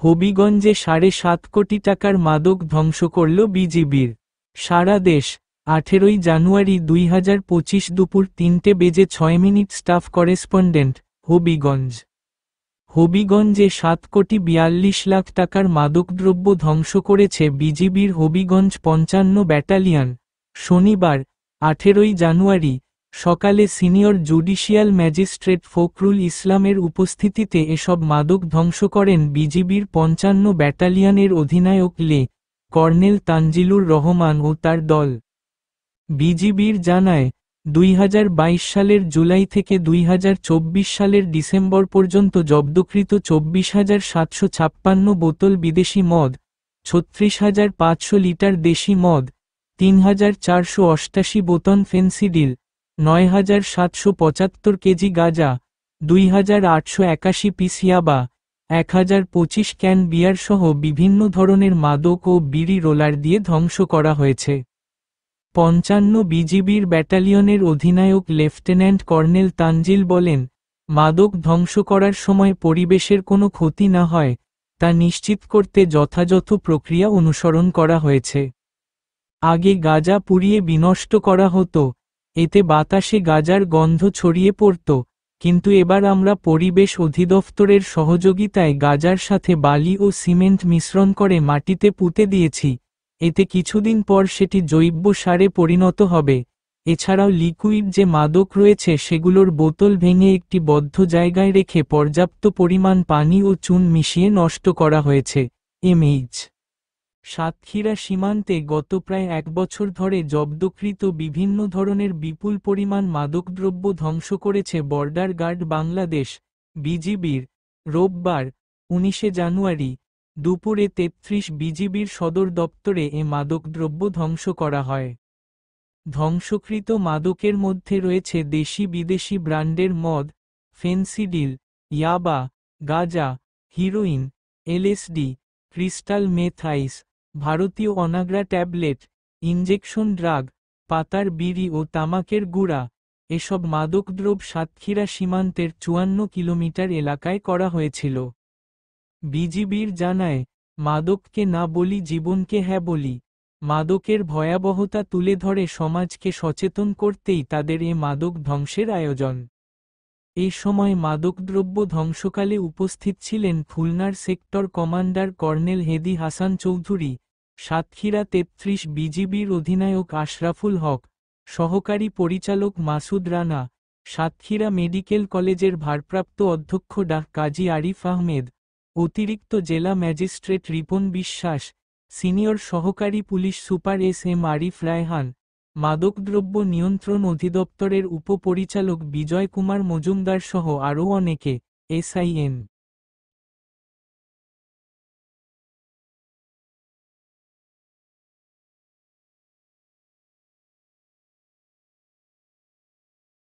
হবিগঞ্জে ৭.৫ কোটি টাকার মাদক ধ্বংস করল বিজিবির। সারা দেশ। ১৮ জানুয়ারি ২০২৫ দুপুর ৩:০৬ স্টাফ করেসপন্ডেন্ট, হবিগঞ্জ। হবিগঞ্জে ৭,৪২,০০,০০০ টাকার মাদকদ্রব্য ধ্বংস করেছে বিজিবির হবিগঞ্জ ৫৫ ব্যাটালিয়ন। শনিবার, ১৮ জানুয়ারি, সকালে সিনিয়র জুডিশিয়াল ম্যাজিস্ট্রেট ফখরুল ইসলামের উপস্থিতিতে এসব মাদক ধ্বংস করেন বিজিবির ৫৫ ব্যাটালিয়নের অধিনায়ক কর্নেল তানজিলুর রহমান ও তার দল। বিজিবির জানায়, ২০২২ সালের জুলাই থেকে ২০২৪ সালের ডিসেম্বর পর্যন্ত জব্দকৃত ২৪,৭৫৬ বোতল বিদেশি মদ, ৩৬,৫০০ লিটার দেশি মদ, ৩,৪৮৮ বোতল ফেনসিডিল, ৯,৭৭৫ কেজি গাঁজা, ২,৮৮১ পিস ইয়াবা, ১,০২৫ ক্যান বিয়ার সহ বিভিন্ন ধরনের মাদক ও বিড়ি রোলার দিয়ে ধ্বংস করা হয়েছে। ৫৫ বিজিবির ব্যাটালিয়নের অধিনায়ক লেফটেন্যান্ট কর্নেল তানজিল বলেন, মাদক ধ্বংস করার সময় পরিবেশের কোনো ক্ষতি না হয়, তা নিশ্চিত করতে যথাযথ প্রক্রিয়া অনুসরণ করা হয়েছে। আগে গাঁজা পুড়িয়ে বিনষ্ট করা হতো, এতে বাতাসে গাঁজার গন্ধ ছড়িয়ে পড়ত, কিন্তু এবার আমরা পরিবেশ অধিদফতরের সহযোগিতায় গাঁজার সাথে বালি ও সিমেন্ট মিশ্রণ করে মাটিতে পুঁতে দিয়েছি, এতে কিছুদিন পর সেটি জৈব সারে পরিণত হবে। এছাড়াও লিকুইড যে মাদক রয়েছে সেগুলোর বোতল ভেঙে একটি বদ্ধ জায়গায় রেখে পর্যাপ্ত পরিমাণ পানি ও চুন মিশিয়ে নষ্ট করা হয়েছে। এমএইচ সাতক্ষীরা সীমান্তে গত প্রায় ১ বছর ধরে জব্দকৃত বিভিন্ন ধরনের বিপুল পরিমাণ মাদকদ্রব্য ধ্বংস করেছে বর্ডার গার্ড বাংলাদেশ, বিজিবির। রোববার, ১৯ জানুয়ারি, দুপুরে ৩৩ বিজিবির সদর দপ্তরে এ মাদকদ্রব্য ধ্বংস করা হয়। ধ্বংসকৃত মাদকের মধ্যে রয়েছে দেশি বিদেশি ব্র্যান্ডের মদ, ফেনসিডিল, ইয়াবা, গাঁজা, হিরোইন, এলএসডি, ক্রিস্টাল মেথ আইস, ভারতীয় অনাগ্রা ট্যাবলেট, ইনজেকশন ড্রাগ, পাতার বিড়ি ও তামাকের গুঁড়া। এসব মাদকদ্রব্য সাতক্ষীরা সীমান্তের ৫৪ কিলোমিটার এলাকায় করা হয়েছিল। বিজিবির জানায়, মাদককে না বলি জীবনকে হ্যাঁ বলি। মাদকের ভয়াবহতা তুলে ধরে সমাজকে সচেতন করতেই তাদের এ মাদক ধ্বংসের আয়োজন। এই সময় মাদকদ্রব্য ধ্বংসকালে উপস্থিত ছিলেন খুলনার sector commander colonel Hedi Hasan Chowdhury, Satkhira ৩৩ বিজিবির অধিনায়ক আশরাফুল হক, সহকারী পরিচালক মাসুদ রানা, সাতক্ষীরা মেডিকেল কলেজের ভারপ্রাপ্ত অধ্যক্ষ ডা. কাজী আরিফ আহমেদ, অতিরিক্ত জেলা ম্যাজিস্ট্রেট রিপন বিশ্বাস, সিনিয়র সহকারী police super SM. Arif Raihan, মাদকদ্রব্য নিয়ন্ত্রণ অধিদপ্তরের উপপরিচালক বিজয় কুমার মজুমদার সহ আরও অনেকে। এসআইএন।